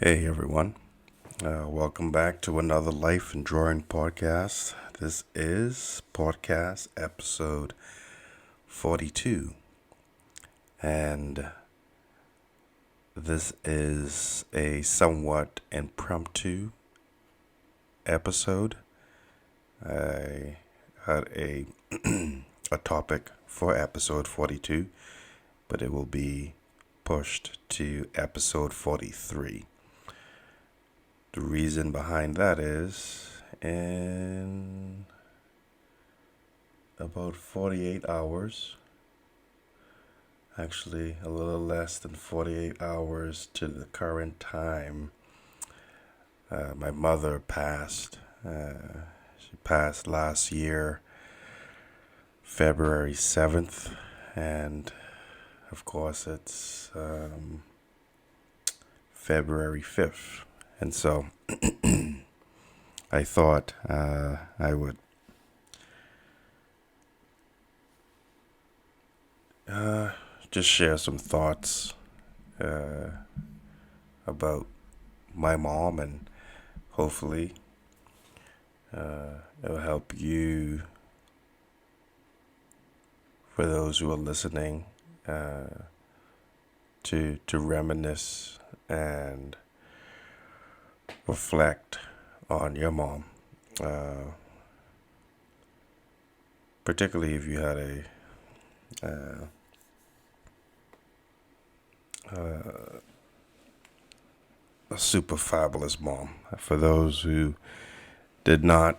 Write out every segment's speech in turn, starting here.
Hey everyone, welcome back to another Life and Drawing podcast. This is podcast episode 42, and this is a somewhat impromptu episode. I had a topic for episode 42, but it will be pushed to episode 43. The reason behind that is in about 48 hours, actually a little less than 48 hours to the current time, my mother passed. She passed last year, February 7th, and of course it's February 5th. And so I thought I would just share some thoughts about my mom, and hopefully it'll help you, for those who are listening, to reminisce and reflect on your mom, particularly if you had a super fabulous mom. For those who did not,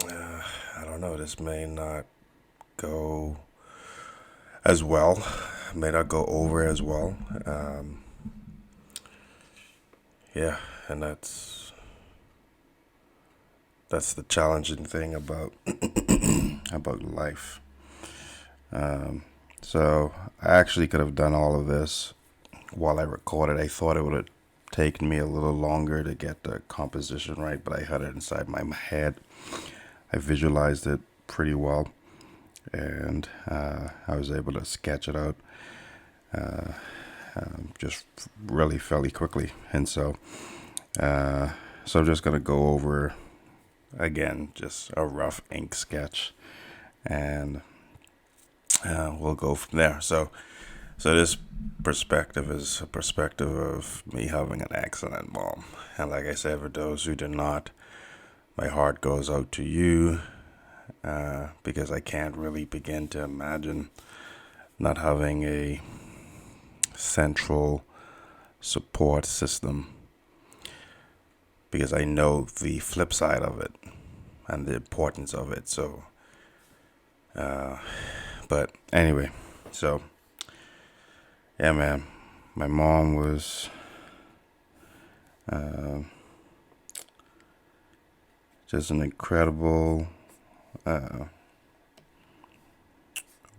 I don't know, this may not go as well, may not go over as well. Yeah, and that's the challenging thing about about life. So I actually could have done all of this while I recorded. I thought it would have taken me a little longer to get the composition right, but I had it inside my head. I visualized it pretty well, and I was able to sketch it out just really fairly quickly. And so I'm just gonna go over again just a rough ink sketch, and we'll go from there. So this perspective is a perspective of me having an excellent mom. And like I said, for those who do not, my heart goes out to you, because I can't really begin to imagine not having a central support system, because I know the flip side of it and the importance of it. So, but anyway, so yeah, man, my mom was just an incredible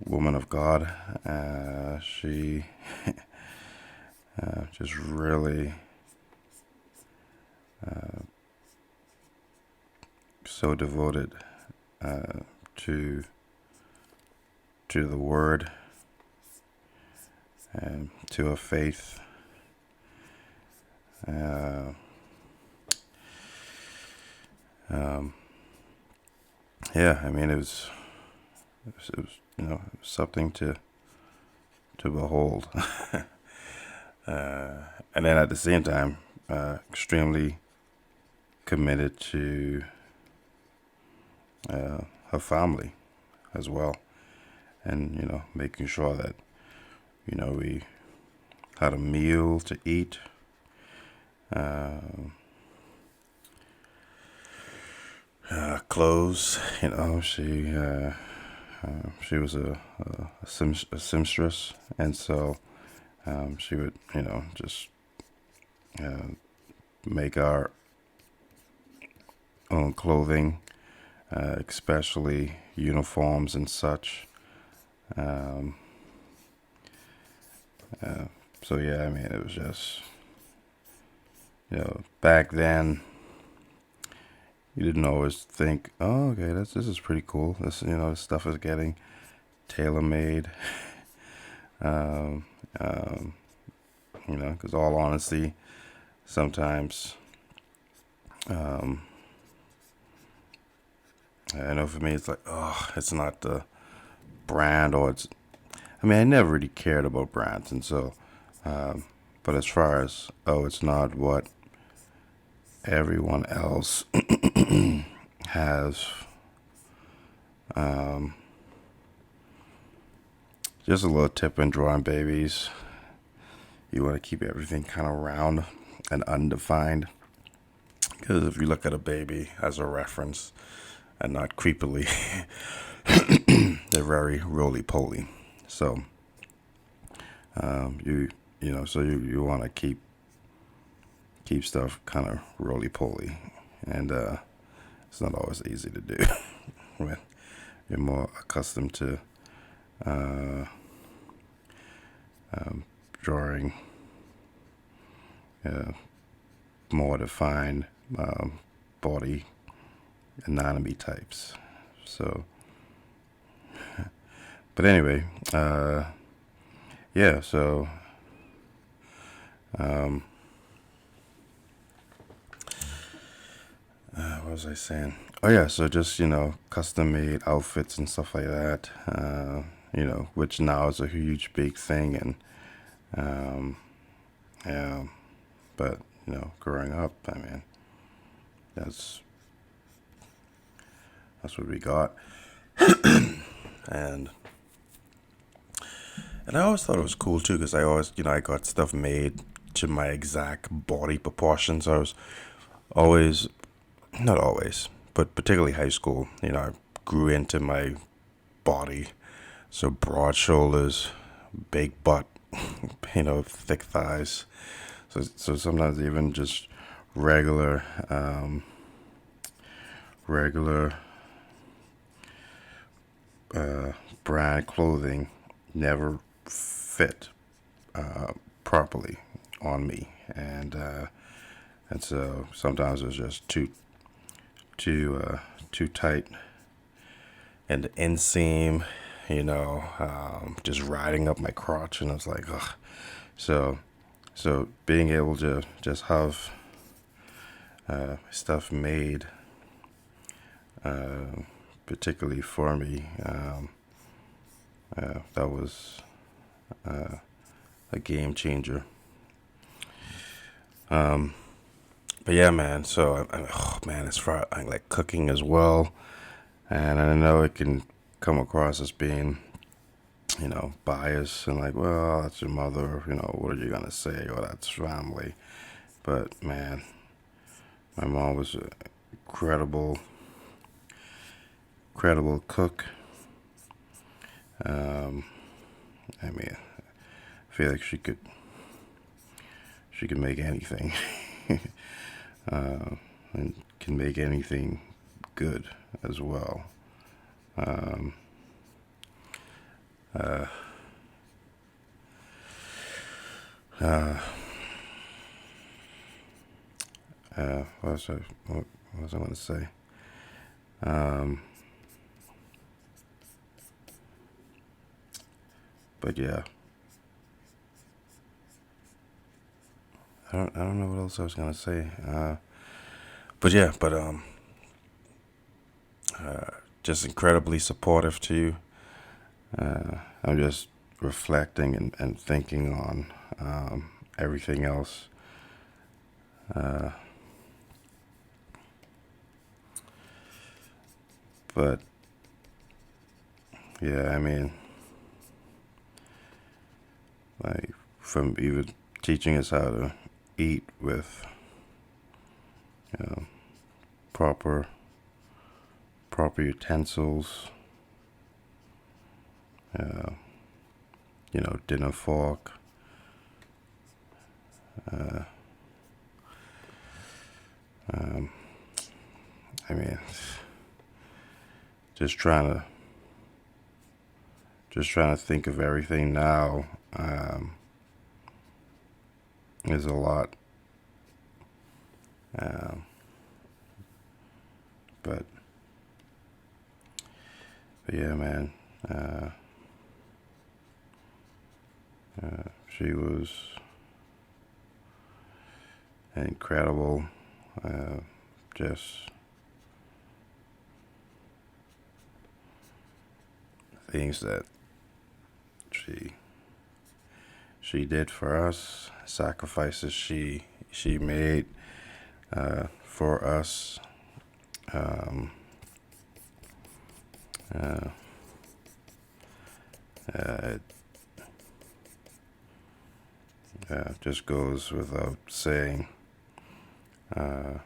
woman of God. She just really so devoted to the Word and to her faith. Yeah, I mean, it was something to behold. And then at the same time, extremely committed to her family as well, and making sure that we had a meal to eat. Clothes. She was a seamstress, and so she would just make our own clothing, especially uniforms and such. So yeah, I mean, it was just back then you didn't always think, oh, okay, this is pretty cool. This stuff is getting tailor made. Um, because all honesty, sometimes, um, I know for me, it's like, oh, it's not the brand, or it's. I mean, I never really cared about brands, and so, um, but as far as, oh, it's not what everyone else has. Um, just a little tip in drawing babies. You want to keep everything kind of round and undefined. Because if you look at a baby as a reference and not creepily, they're very roly poly. So you want to keep stuff kind of roly poly, and it's not always easy to do when you're more accustomed to uh, drawing uh, more defined body anatomy types. So, but anyway, yeah. So, um, what was I saying? Oh yeah. So just custom made outfits and stuff like that. Which now is a huge big thing, and um, yeah. But growing up, I mean, that's that's what we got, and I always thought it was cool too, because I always, I got stuff made to my exact body proportions. I was always, not always, but particularly high school, I grew into my body. So broad shoulders, big butt, thick thighs. So sometimes even just regular, regular brand clothing never fit properly on me, and so sometimes it was just too tight, and the inseam, just riding up my crotch, and I was like, ugh. So being able to just have stuff made, particularly for me, that was a game changer. But yeah, man. So oh man, as far I like cooking as well, and I know it can come across as being, biased and like, well, that's your mother. What are you gonna say? Or that's family. But man, my mom was an incredible, incredible cook. Um, I mean, I feel like she could make anything, and can make anything good as well. Um, uh, uh, what was I going to say? Um, but yeah, I don't know what else I was going to say. But yeah, just incredibly supportive to you. I'm just reflecting and thinking on everything else. Uh, but yeah, I mean, like from even teaching us how to eat with you know, proper proper utensils, uh, dinner fork. Uh, um, I mean, just trying to think of everything now is a lot. Um, but yeah, man. Uh, she was incredible, just things that she she did for us, sacrifices she made for us. Um, uh, it just goes without saying. Uh,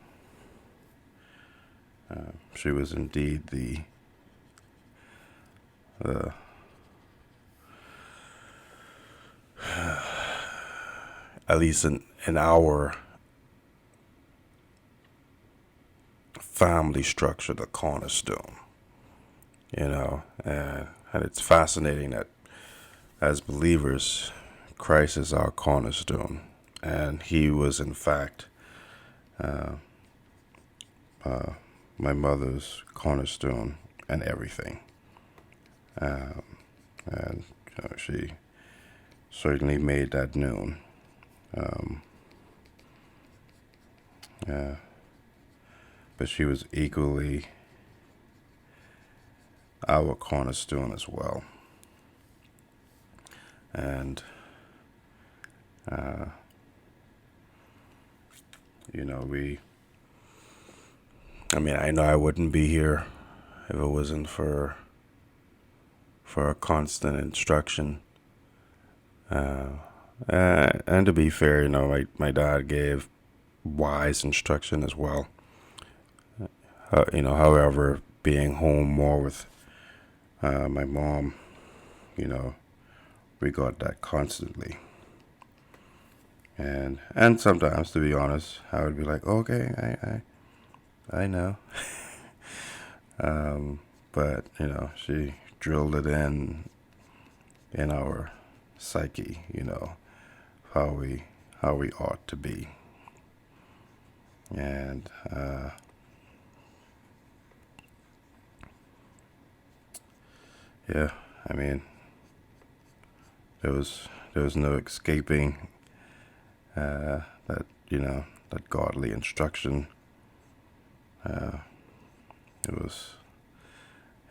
she was indeed the at least in our family structure, the cornerstone. And it's fascinating that as believers, Christ is our cornerstone, and He was in fact uh, uh, my mother's cornerstone and everything. Um, and she certainly made that known. Um, uh, but she was equally our cornerstone as well. And, uh, I know I wouldn't be here if it wasn't for a constant instruction. And to be fair, my dad gave wise instruction as well. However, being home more with my mom, we got that constantly. And sometimes, to be honest, I would be like, okay, I know. But she drilled it in our psyche, how we ought to be. And yeah, there was no escaping that godly instruction. It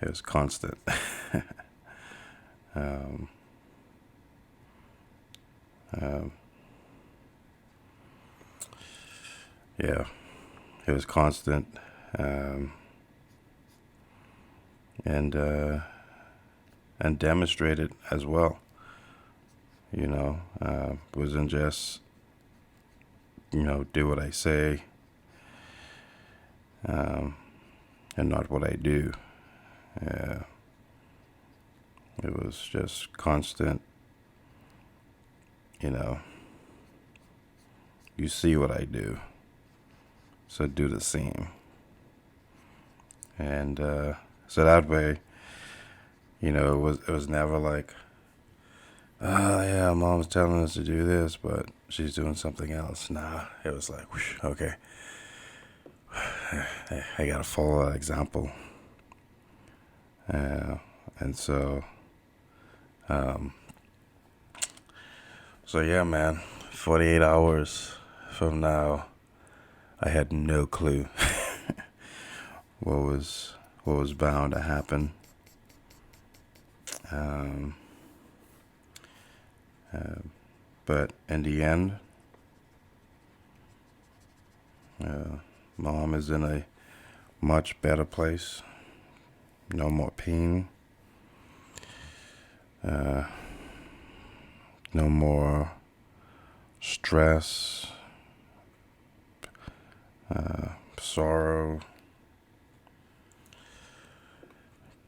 was constant. um, um, yeah, it was constant, and demonstrated as well. It wasn't just do what I say, and not what I do. It was just constant. You see what I do, so do the same. And so that way, it was never like, oh yeah, mom's telling us to do this, but she's doing something else. Nah, it was like, whoosh, okay, I gotta follow that example. And um, so yeah, man, 48 hours from now, I had no clue what was bound to happen. Um, but in the end, mom is in a much better place. No more pain. No more stress, sorrow,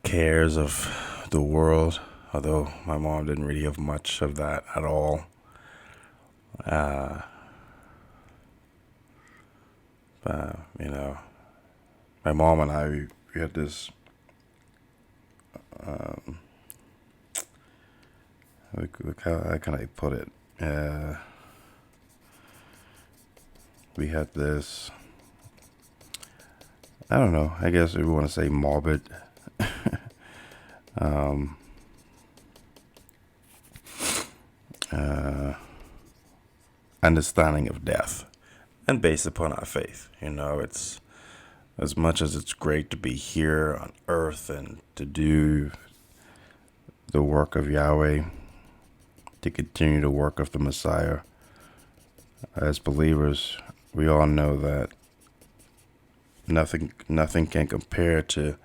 cares of the world. Although my mom didn't really have much of that at all. Uh, my mom and I, we had this, um, how can I put it? We had this, I don't know, I guess if we want to say morbid, um, understanding of death. and based upon our faith. It's as much as it's great to be here on earth and to do the work of Yahweh, to continue the work of the Messiah. As believers, we all know that nothing can compare to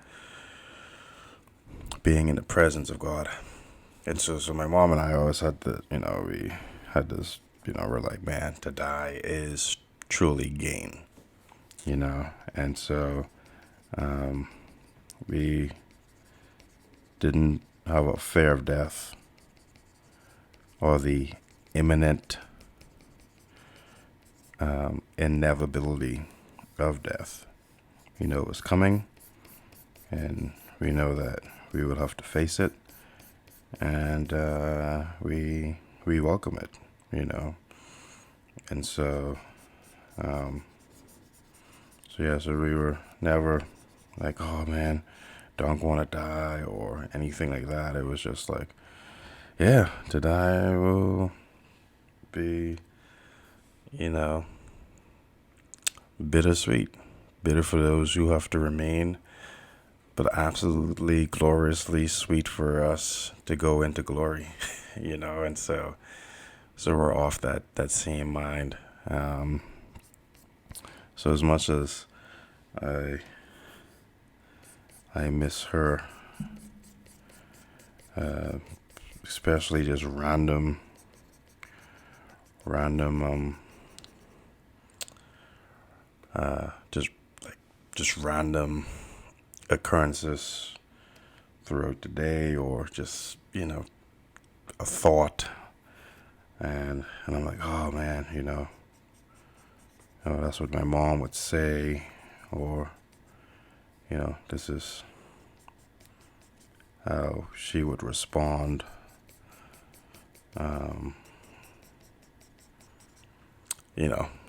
being in the presence of God. And so my mom and I always had we had this, we're like, man, to die is truly gain, and so we didn't have a fear of death or the imminent inevitability of death. We know it was coming, and we know that we would have to face it, and we welcome it, and so so we were never like, oh man, don't want to die or anything like that. It was just like, yeah, to die will be, bittersweet. Bitter for those who have to remain, but absolutely gloriously sweet for us to go into glory, and so we're off that same mind. So as much as I miss her, especially just random just random occurrences throughout the day, or just a thought, and I'm like, oh man, that's what my mom would say, or this is how she would respond.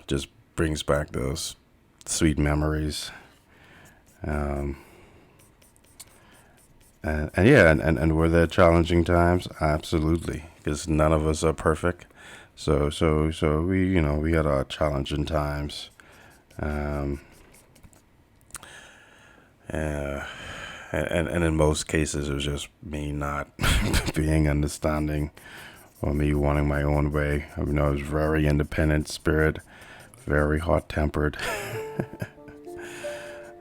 Just brings back those sweet memories. And yeah, and were there challenging times? Absolutely, because none of us are perfect. So we we had our challenging times. And in most cases, it was just me not being understanding, or me wanting my own way. I was very independent spirit, very hot tempered.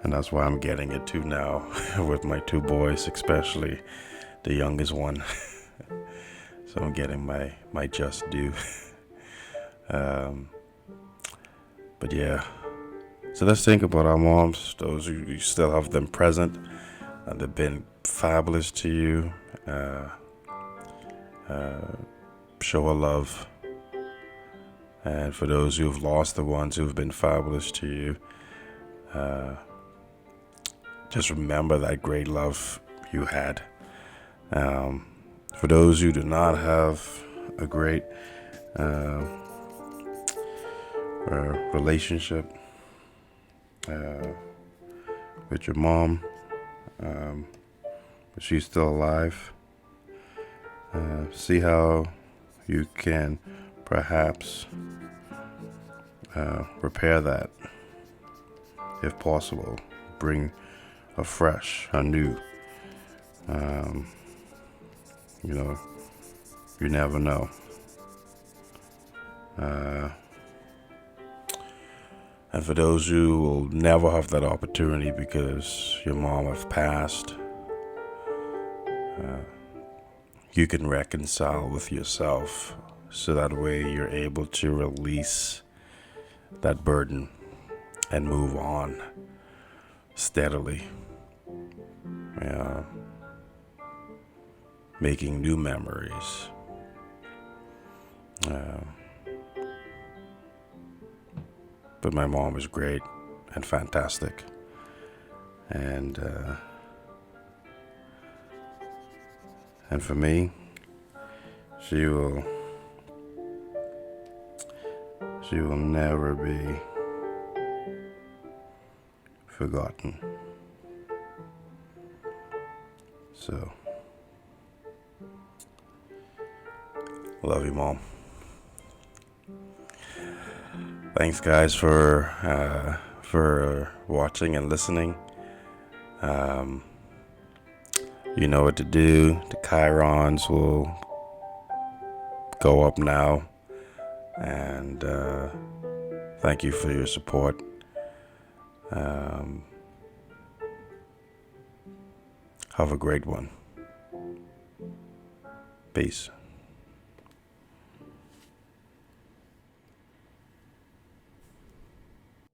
And that's why I'm getting it too now with my two boys, especially the youngest one. So I'm getting my just due. But yeah, so let's think about our moms, those who still have them present. They've been fabulous to you. Show a love. And for those who have lost the ones who have been fabulous to you, just remember that great love you had. For those who do not have a great relationship with your mom, but she's still alive, see how you can perhaps repair that, if possible. Bring afresh, anew. You never know. And for those who will never have that opportunity because your mom have passed, you can reconcile with yourself, so that way you're able to release that burden and move on steadily, making new memories. But my mom was great and fantastic, and for me, she will never be forgotten. So, love you, Mom. Thanks, guys, for watching and listening. You know what to do. The Chirons will go up now, and thank you for your support. Have a great one. Peace.